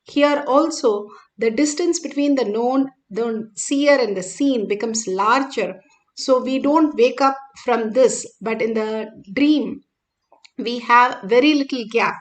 Here also, the distance between the known, the seer, and the seen becomes larger. So we don't wake up from this, but in the dream, we have very little gap.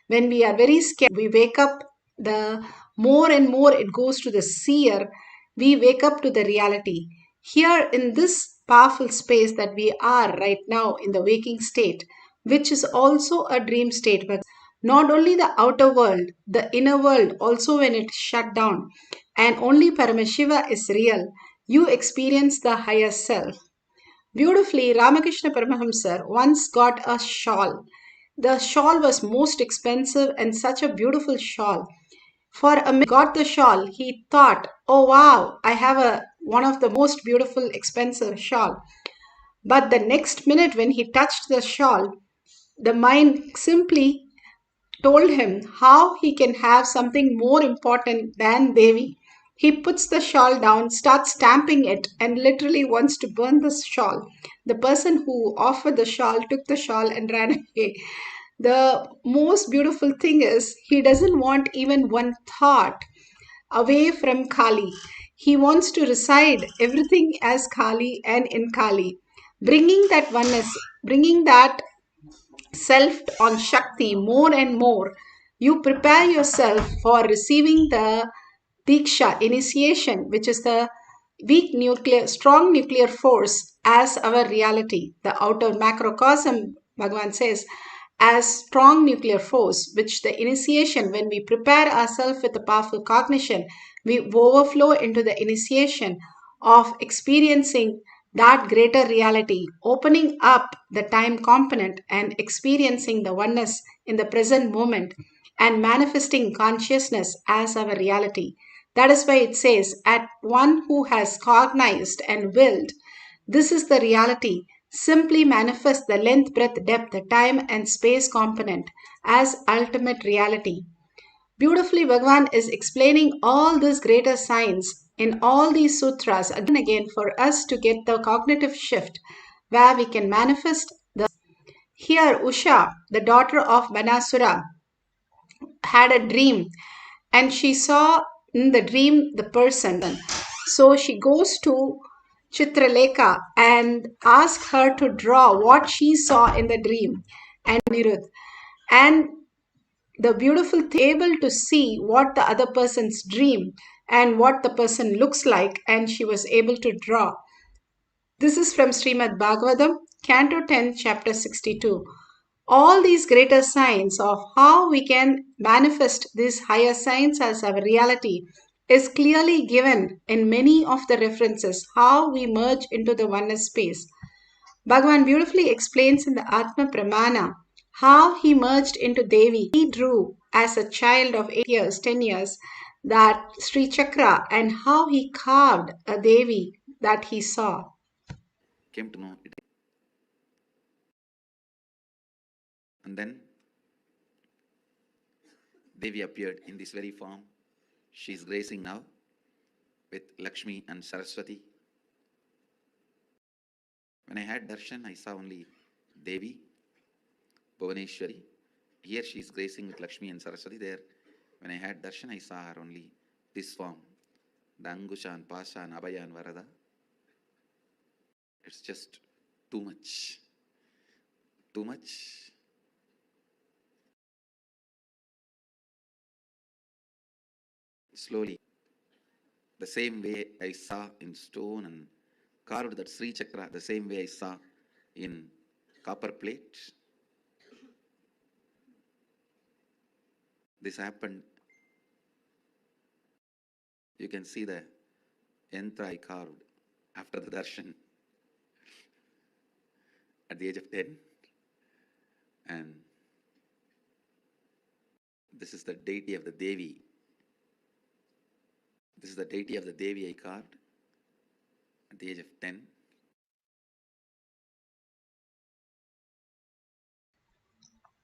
When we are very scared, we wake up, the more and more it goes to the seer, we wake up to the reality. Here in this powerful space that we are right now in the waking state, which is also a dream state, but not only the outer world, the inner world also when it's shut down, and only Paramashiva is real, you experience the higher self. Beautifully, Ramakrishna Paramahamsa once got a shawl. The shawl was most expensive and such a beautiful shawl. For a minute, got the shawl, he thought, "Oh wow, I have a one of the most beautiful, expensive shawl." But the next minute, when he touched the shawl, the mind simply told him how he can have something more important than Devi. He puts the shawl down, starts stamping it, and literally wants to burn the shawl. The person who offered the shawl took the shawl and ran away. The most beautiful thing is he doesn't want even one thought away from Kali. He wants to reside everything as Kali and in Kali, bringing that oneness, bringing that self on Shakti more and more. You prepare yourself for receiving the Diksha initiation, which is the strong nuclear force as our reality. The outer macrocosm, Bhagavan says, as strong nuclear force, which the initiation, when we prepare ourselves with a powerful cognition, we overflow into the initiation of experiencing that greater reality, opening up the time component and experiencing the oneness in the present moment and manifesting consciousness as our reality. That is why it says, at one who has cognized and willed, this is the reality. Simply manifest the length, breadth, depth, the time, and space component as ultimate reality. Beautifully, Bhagavan is explaining all these greater signs in all these sutras again and again for us to get the cognitive shift where we can manifest the. Here, Usha, the daughter of Banasura, had a dream and she saw in the dream the person. So she goes to Chitralekha and asks her to draw what she saw in the dream and Nirud. And the beautiful thing, able to see what the other person's dream and what the person looks like, and she was able to draw. This is from Srimad Bhagavatam, Canto 10, Chapter 62. All these greater signs of how we can manifest these higher signs as our reality is clearly given in many of the references, how we merge into the oneness space. Bhagavan beautifully explains in the Atma Pramana how he merged into Devi. He drew as a child of 8 years, 10 years, that Sri Chakra and how he carved a Devi that he saw. Came to know it. And then Devi appeared in this very form. She is gracing now with Lakshmi and Saraswati. When I had darshan, I saw only Devi, Bhuvaneshwari. Here she is gracing with Lakshmi and Saraswati. There, when I had darshan, I saw her only this form, the Angushan, Pashan, Abhayan, Varada. It's just too much. Too much. Slowly, the same way I saw in stone and carved that Sri Chakra, the same way I saw in copper plate. This happened. You can see the yantra I carved after the darshan at the age of 10. And this is the deity of the Devi. This is the deity of the Devi I carved at the age of 10.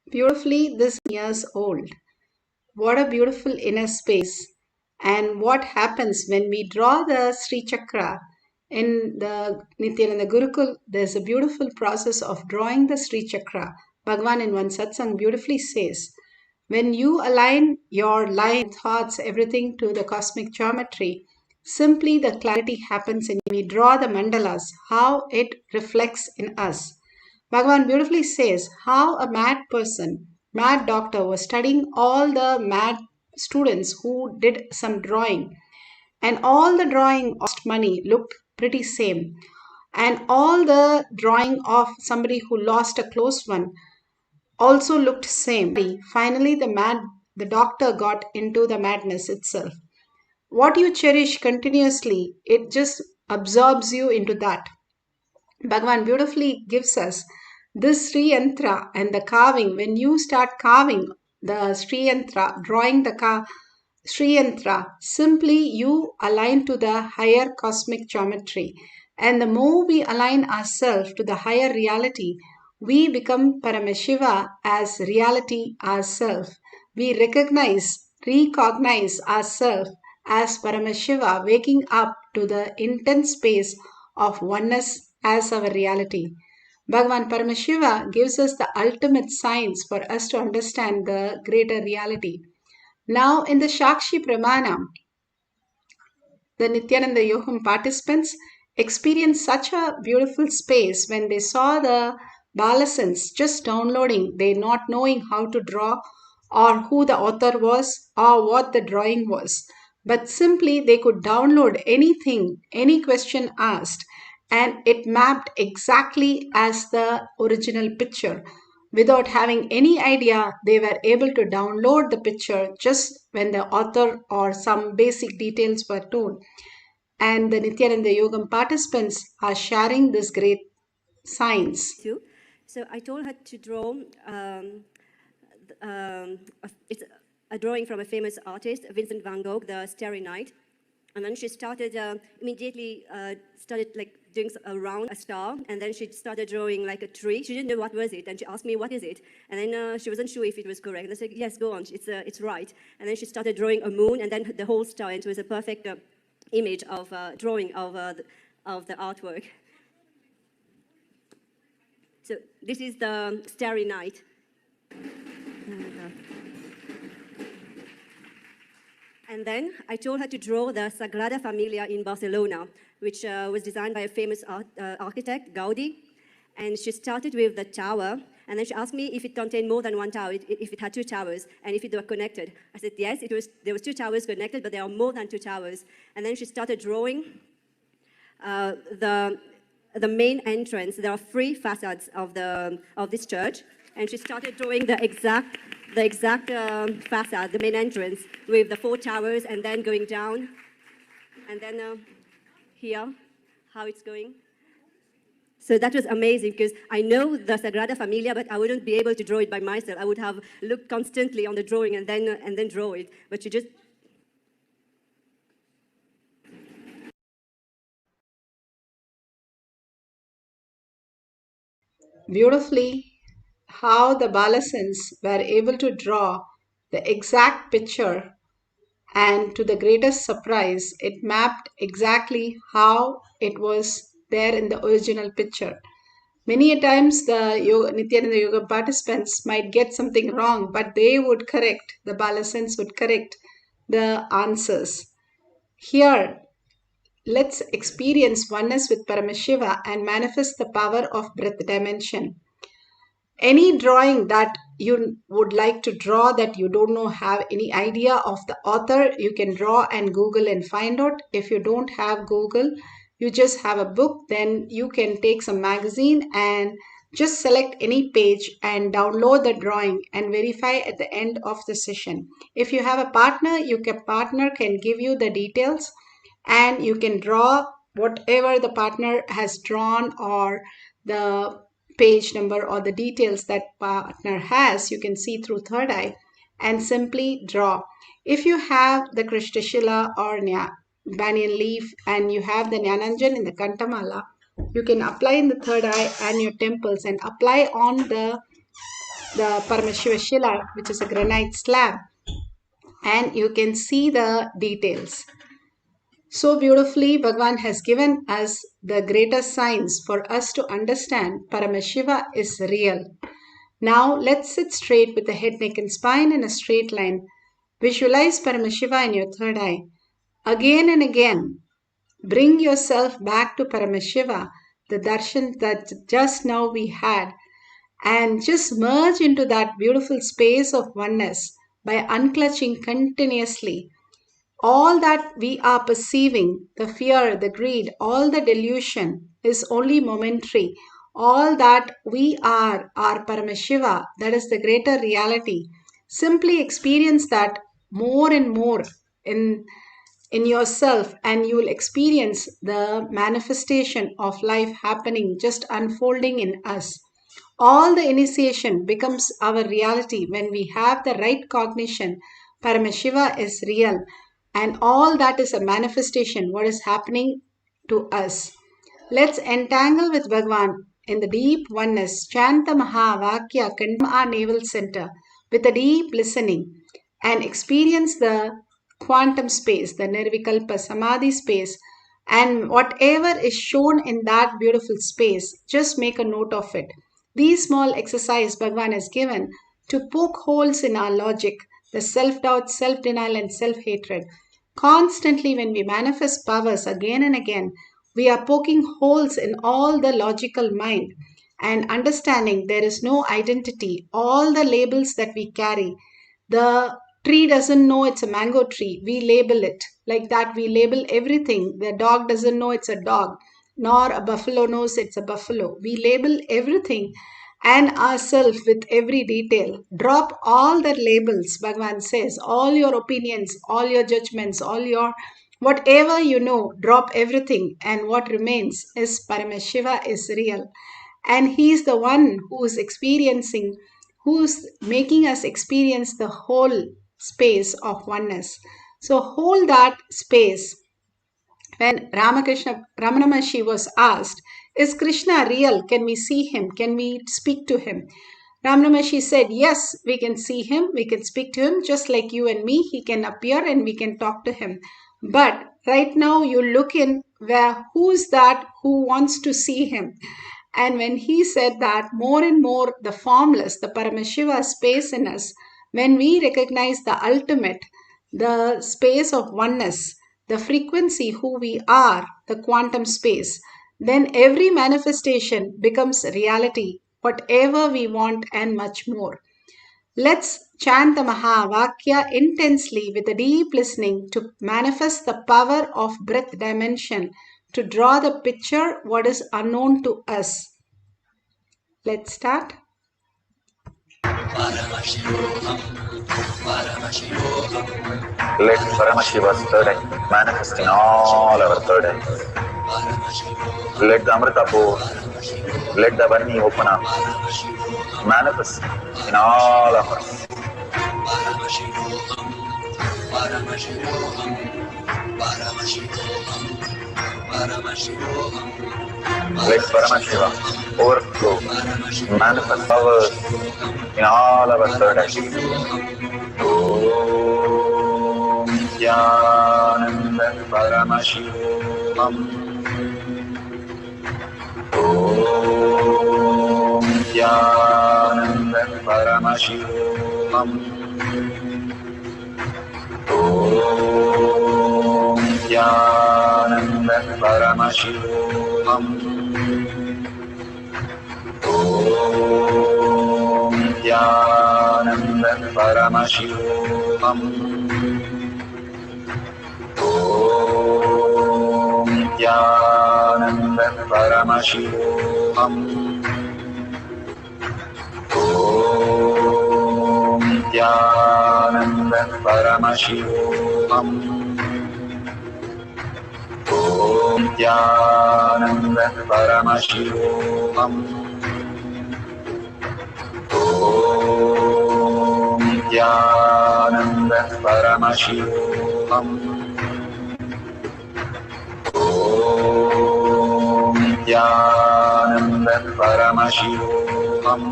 Beautifully, this years old. What a beautiful inner space. And what happens when we draw the Sri Chakra in the Nithyananda Gurukul, there's a beautiful process of drawing the Sri Chakra. Bhagavan in one satsang beautifully says, When you align your line, thoughts, everything to the cosmic geometry, simply the clarity happens and we draw the mandalas, how it reflects in us. Bhagavan beautifully says how a mad person, mad doctor, was studying all the mad students who did some drawing, and all the drawing of money looked pretty same, and all the drawing of somebody who lost a close one also looked same. Finally, the doctor got into the madness itself. What you cherish continuously, it just absorbs you into that. Bhagavan beautifully gives us this Sri Yantra and the carving. When you start carving the Sri Yantra, drawing the Sri Yantra, simply you align to the higher cosmic geometry. And the more we align ourselves to the higher reality, we become Paramashiva as reality ourselves. We recognize ourselves as Paramashiva, waking up to the intense space of oneness as our reality. Bhagavan Paramashiva gives us the ultimate science for us to understand the greater reality. Now, in the Shakshi Pramana, the Nithyananda Yoham participants experienced such a beautiful space when they saw the Balasans just downloading, they not knowing how to draw or who the author was or what the drawing was. But simply they could download anything, any question asked, and it mapped exactly as the original picture. Without having any idea, they were able to download the picture just when the author or some basic details were told. And the Nityananda Yogam participants are sharing this great science. So I told her to draw, it's a drawing from a famous artist, Vincent van Gogh, the Starry Night. And then she started immediately started like doing around a star, and then she started drawing like a tree. She didn't know what was it, and she asked me what is it, and then she wasn't sure if it was correct. And I said yes, go on, it's right. And then she started drawing a moon, and then the whole star. And it was a perfect image of drawing of the artwork. So this is the Starry Night. And then I told her to draw the Sagrada Familia in Barcelona, which was designed by a famous architect, Gaudi. And she started with the tower, and then she asked me if it contained more than one tower, if it had two towers, and if it were connected. I said yes, there was two towers connected, but there are more than two towers. And then she started drawing the main entrance. There are three facades of this church, and she started drawing the exact facade, the main entrance, with the four towers, and then going down, and then here, how it's going. So that was amazing, because I know the Sagrada Familia, but I wouldn't be able to draw it by myself. I would have looked constantly on the drawing and then draw it. But she just Beautifully, how the Balasans were able to draw the exact picture, and to the greatest surprise, it mapped exactly how it was there in the original picture. Many a times the Nityananda Yoga participants might get something wrong, but they would correct, the Balasans would correct the answers. Here, let's experience oneness with Paramashiva and manifest the power of breath dimension. Any drawing that you would like to draw that you don't know, have any idea of the author, you can draw and Google and find out. If you don't have Google, you just have a book, then you can take some magazine and just select any page and download the drawing and verify at the end of the session. If you have a partner, partner can give you the details, and you can draw whatever the partner has drawn, or the page number or the details that partner has, you can see through third eye and simply draw. If you have the Krishnashila or banyan leaf and you have the Nyananjan in the Kantamala, you can apply in the third eye and your temples and apply on the Paramashiva Shila, which is a granite slab, and you can see the details. So beautifully, Bhagavan has given us the greatest science for us to understand Paramashiva is real. Now let's sit straight with the head, neck and spine in a straight line. Visualize Paramashiva in your third eye. Again and again, bring yourself back to Paramashiva, the darshan that just now we had, and just merge into that beautiful space of oneness by unclutching continuously. All that we are perceiving, the fear, the greed, all the delusion is only momentary. All that we are Paramashiva, that is the greater reality. Simply experience that more and more in in yourself, and you will experience the manifestation of life happening, just unfolding in us. All the initiation becomes our reality when we have the right cognition. Paramashiva is real, and all that is a manifestation, what is happening to us. Let's entangle with Bhagwan in the deep oneness. Chant the Maha Vakya our navel center with a deep listening and experience the quantum space, the Nirvikalpa Samadhi space, and whatever is shown in that beautiful space, just make a note of it. These small exercise Bhagwan has given to poke holes in our logic, the self-doubt, self-denial and self-hatred. Constantly when we manifest powers again and again, we are poking holes in all the logical mind and understanding there is no identity. All the labels that we carry, the tree doesn't know it's a mango tree. We label it like that. We label everything. The dog doesn't know it's a dog, nor a buffalo knows it's a buffalo. We label everything and ourselves with every detail. Drop all the labels, Bhagavan says, all your opinions, all your judgments, all your whatever you know, drop everything, and what remains is Paramashiva is real. And He's the one who's experiencing, who's making us experience the whole space of oneness. So hold that space. When Ramana Maharshi was asked, is Krishna real? Can we see him? Can we speak to him? Ramana Maharshi said, yes, we can see him, we can speak to him, just like you and me. He can appear and we can talk to him. But right now you look in where who's that who wants to see him? And when he said that, more and more the formless, the Paramashiva space in us, when we recognize the ultimate, the space of oneness, the frequency who we are, the quantum space, then every manifestation becomes reality, whatever we want and much more. Let's chant the Mahavakya intensely with a deep listening to manifest the power of breath dimension, to draw the picture what is unknown to us. Let's start. Paramashivoham, Paramashivoham. Let Paramashiva's third eye manifest in all our third eyes. Let the Amrita pour, let the Varni open up, manifest in all of us. Paramashivoham, Paramashivoham, Paramashivoham, Paramashivoham. Let Paramashiva overflow, manifest powers in all our third eyes. Om Nithyananda Paramashivam. Om Nithyananda Paramashivam. Om Nithyananda Paramashivam. Om Nithyananda Paramashivoham. Om Nithyananda Paramashivoham. Om Nithyananda Paramashivoham. Om Nithyananda Paramashivoham. Om Nithyananda Paramashivoham. Om Nithyananda Paramashivoham.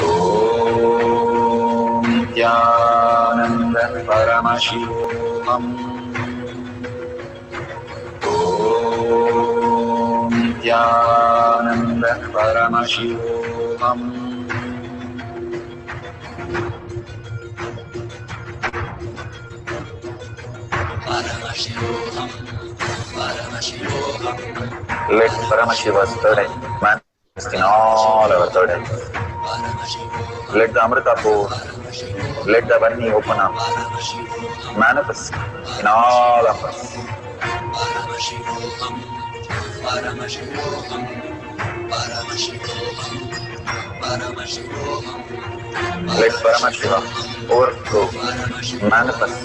Om Nithyananda Paramashivoham. Om Nithyananda Paramashivoham. Let Paramashiva's third eye manifest in all our third eyes. Let the Amrita pour, let the Varni open up, manifest in all of us. Let Paramashiva overflow, manifest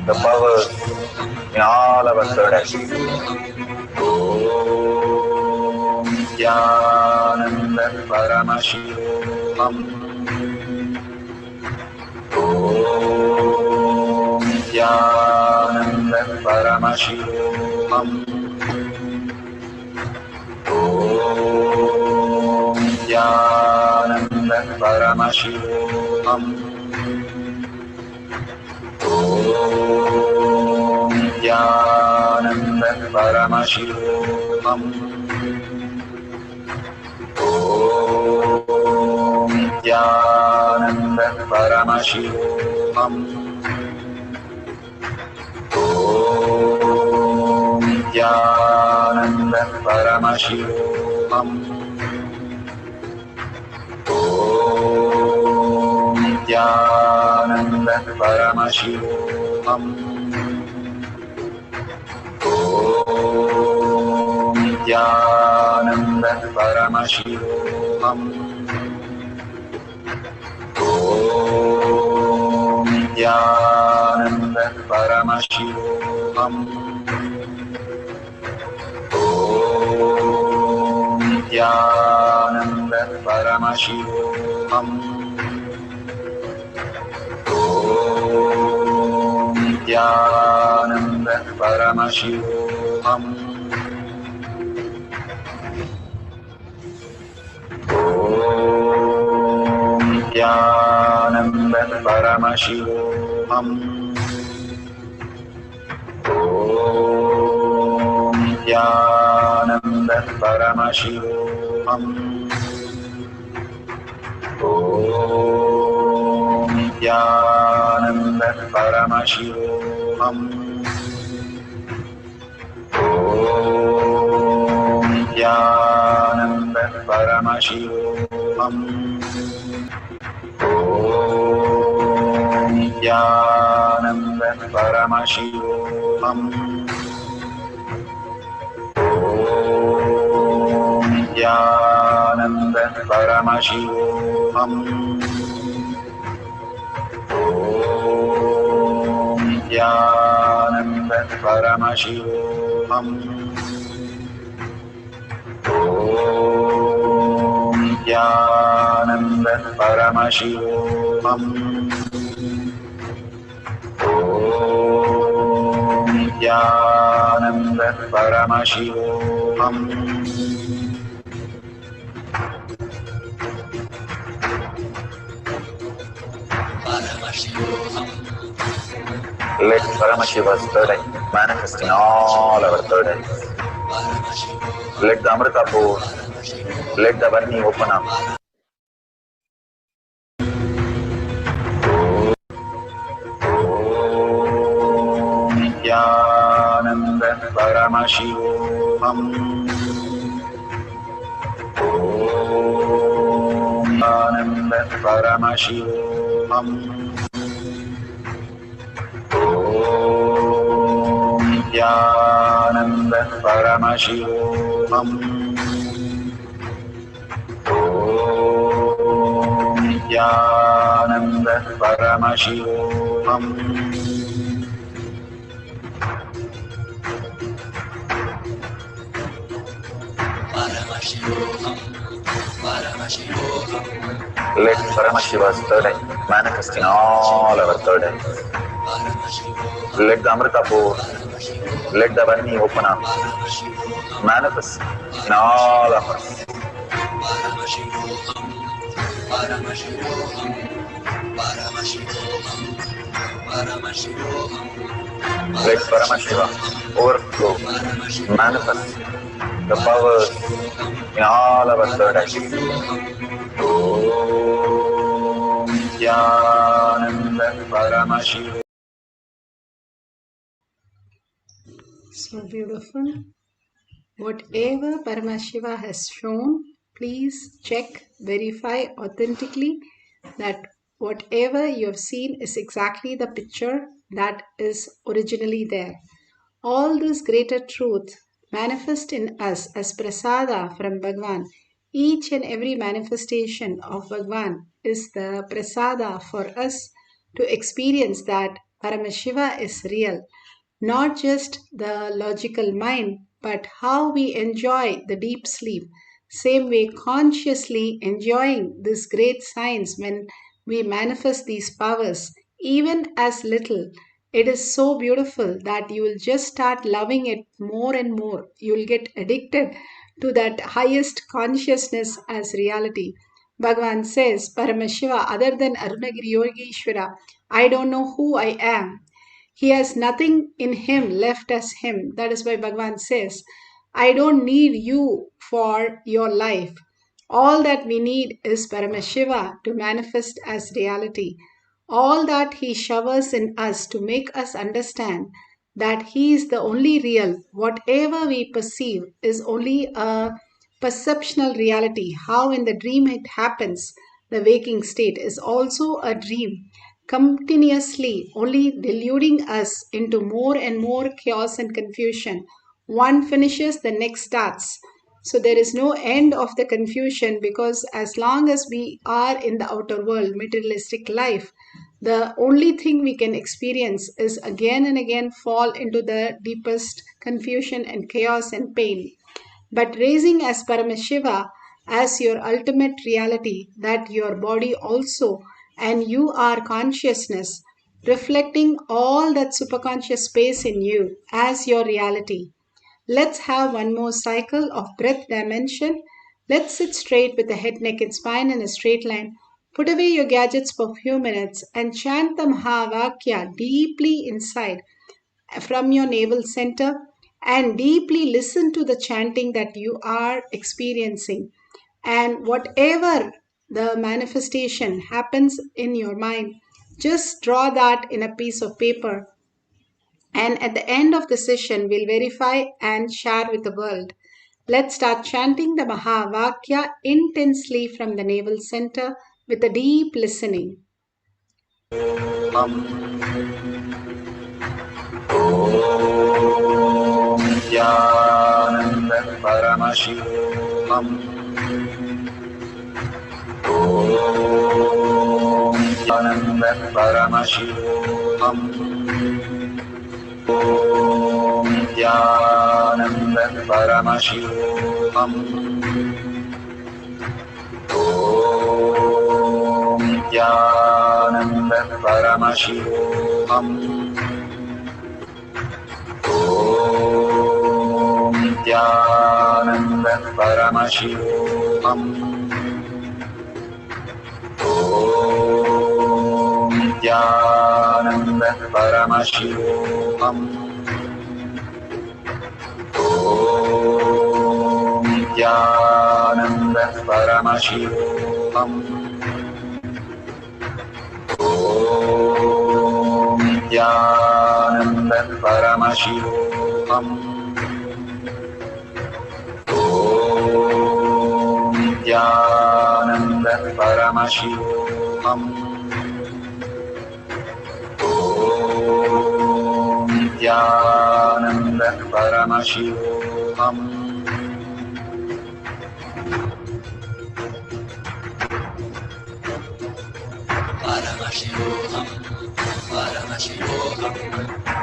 the powers in all our third eyes. Om Nithyananda Paramashivam. Om Nithyananda Paramashivam. Om Nithyananda Paramashivoham. Om Nithyananda Paramashivoham. Om Nithyananda Paramashivoham. Om Nithyananda Paramashivoham. Om Nithyananda Paramashivoham. Om Nithyananda Paramashivoham. Om Nithyananda Paramashivoham. Om Nithyananda Paramashivoham. Om Nithyananda Paramashivoham. Om Nithyananda Paramashivoham. Om Nithyananda Paramashivoham. Om Nithyananda Paramashivoham. Om Nithyananda Paramashivoham. Om Nithyananda Paramashivoham. Om Nithyananda Paramashivoham. Om Nithyananda Paramashivoham. Om Nithyananda Paramashivoham. Om Nithyananda Paramashivoham. Let Paramashiva's third eye manifest in all our third eyes. Let the Amrita pour, let the Varni open up. Om Nithyananda Paramashivoham. Om Nithyananda Paramashivoham. Om Nithyananda Paramashivoham. Om Nithyananda Paramashivoham. Let Paramashiva's third eye manifest in all our third eyes. Let the Amrita pour, let the Varni open up, manifest in all of us. Let Paramashiva overflow, manifest the powers in all our third eye. Om Nithyananda Paramashivam. So beautiful. Whatever Paramashiva has shown, please check, verify authentically that whatever you have seen is exactly the picture that is originally there. All this greater truth manifest in us as prasada from Bhagwan. Each and every manifestation of Bhagwan is the prasada for us to experience that Paramashiva is real. Not just the logical mind, but how we enjoy the deep sleep. Same way, consciously enjoying this great science when we manifest these powers, even as little. It is so beautiful that you will just start loving it more and more. You will get addicted to that highest consciousness as reality. Bhagavan says, Paramashiva, other than Arunagiri Yogeshwara, I don't know who I am. He has nothing in him left as him. That is why Bhagavan says, I don't need you for your life. All that we need is Paramashiva to manifest as reality. All that he showers in us to make us understand that he is the only real. Whatever we perceive is only a perceptional reality. How in the dream it happens, the waking state is also a dream, continuously only deluding us into more and more chaos and confusion. One finishes, the next starts. So there is no end of the confusion, because as long as we are in the outer world, materialistic life, the only thing we can experience is again and again fall into the deepest confusion and chaos and pain. But raising as Paramashiva as your ultimate reality, that your body also and you are consciousness, reflecting all that superconscious space in you as your reality. Let's have one more cycle of breath dimension. Let's sit straight with the head, neck, and spine in a straight line. Put away your gadgets for a few minutes and chant the Mahavakya deeply inside from your navel center, and deeply listen to the chanting that you are experiencing. And whatever the manifestation happens in your mind, just draw that in a piece of paper. And at the end of the session, we'll verify and share with the world. Let's start chanting the Mahavakya intensely from the navel center with a deep listening. Om Nithyananda Paramashivam. Om Nithyananda Paramashivam. Om Nithyananda Paramashivam. Om Nithyananda Paramashivam. Om Nithyananda Paramashivoham. Om Nithyananda Paramashivoham. Om Nithyananda Paramashivoham. Om Nithyananda Paramashivoham. Om Nithyananda Paramashivoham. Om Nithyananda Paramashivoham.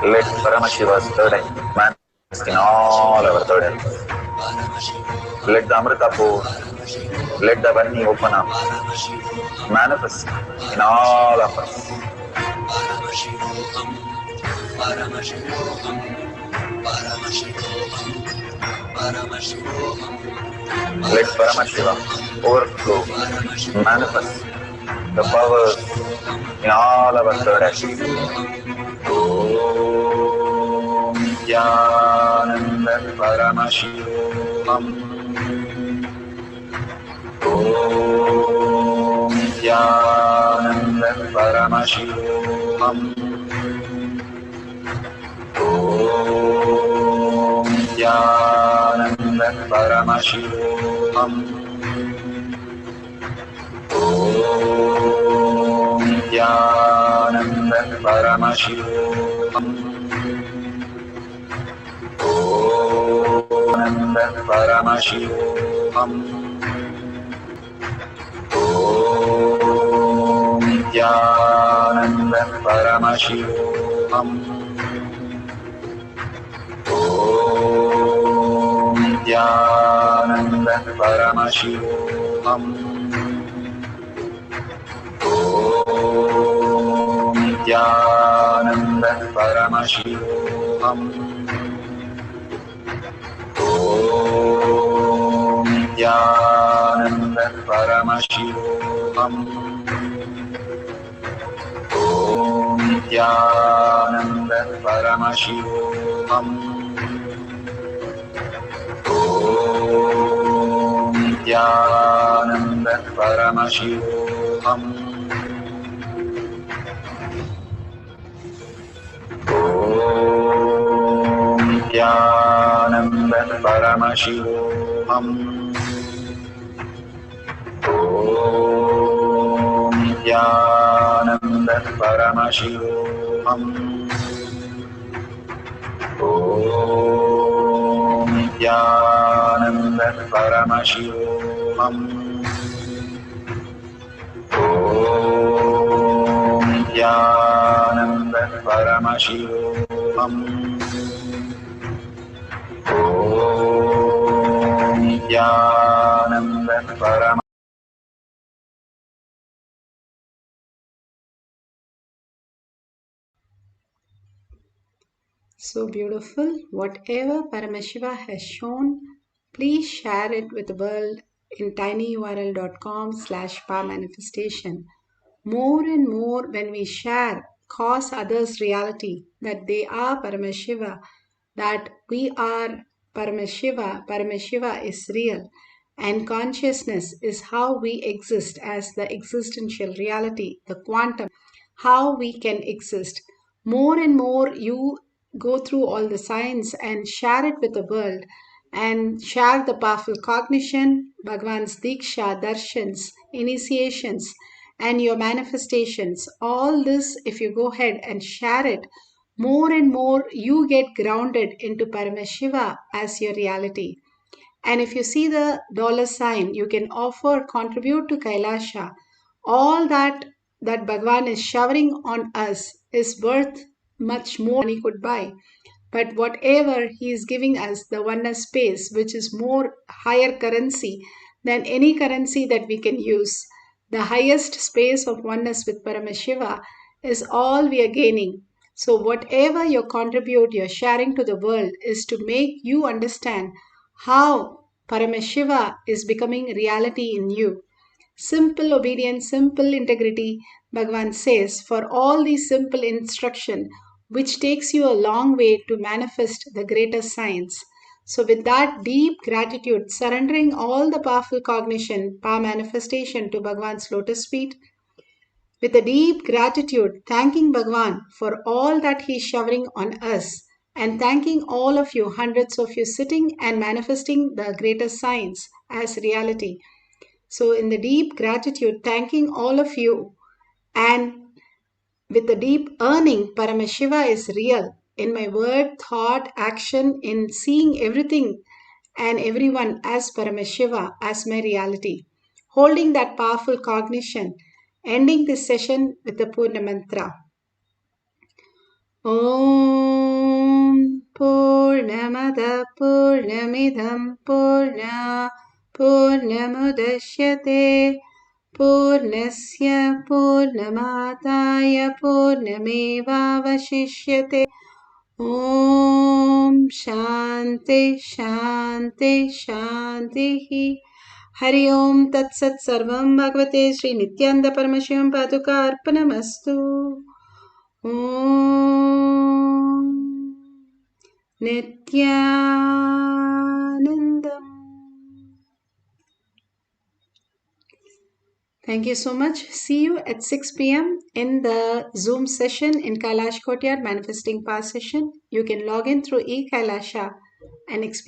Let Paramashiva's third eye manifest in all our third eyes. Let the Amrita pour, let the Vani open up, manifest in all of us. Let Paramashiva overflow, manifest the powers in all our third eyes. Om Nithyananda Paramashivam. Om Nithyananda Paramashivoham. Om Nithyananda Paramashivoham. Om Nithyananda Paramashivoham. Om Paramashivoham. Om Nithyananda Paramashivoham. Om Nithyananda Paramashivoham. Om Nithyananda Paramashivoham. Om Nithyananda Paramashivoham. Om Nithyananda Paramashivoham. Om Nithyananda Paramashivoham. Om Nithyananda Paramashivoham. Om Nithyananda Paramashivoham. Om Nithyananda Paramashivoham. Om Nithyananda Paramashivoham. Om Nithyananda Paramashivoham. So beautiful. Whatever Paramashiva has shown, please share it with the world in tinyurl.com/powermanifestation. More and more when we share, cause others reality that they are Paramashiva, that we are Paramashiva, Paramashiva is real, and consciousness is how we exist as the existential reality, the quantum, how we can exist. More and more you go through all the science and share it with the world and share the powerful cognition, Bhagwan's Diksha, Darshans, initiations, and your manifestations. All this, if you go ahead and share it, more and more you get grounded into Paramashiva as your reality. And if you see the dollar sign, you can offer, contribute to Kailasha. All that Bhagwan is showering on us is worth much more than he could buy. But whatever he is giving us, the oneness space, which is more higher currency than any currency that we can use, the highest space of oneness with Paramashiva is all we are gaining. So whatever you contribute, you're sharing to the world is to make you understand how Paramashiva is becoming reality in you. Simple obedience, simple integrity, Bhagavan says, for all these simple instruction, which takes you a long way to manifest the greater science. So with that deep gratitude, surrendering all the powerful cognition, power manifestation to Bhagavan's lotus feet, with a deep gratitude, thanking Bhagavan for all that he is showering on us, and thanking all of you, hundreds of you sitting and manifesting the greater science as reality. So, in the deep gratitude, thanking all of you, and with the deep earning, Paramashiva is real in my word, thought, action, in seeing everything and everyone as Paramashiva, as my reality. Holding that powerful cognition, ending this session with the Purna Mantra. Om Purnamada Purnamidam Purna Purnamudashyate Purnasya Purnamataya Purnamevavashishyate. Om Shanti Shanti Shanti. Hari Om Tat Sat Sarvam Bhagavate Sri Nithyananda Paramashivam Paduka Arpanamastu. Om Nithyanandam Thank you so much. See you at 6 p.m. in the Zoom session in Kailash Courtyard Manifesting Power session. You can log in through eKailasha and experience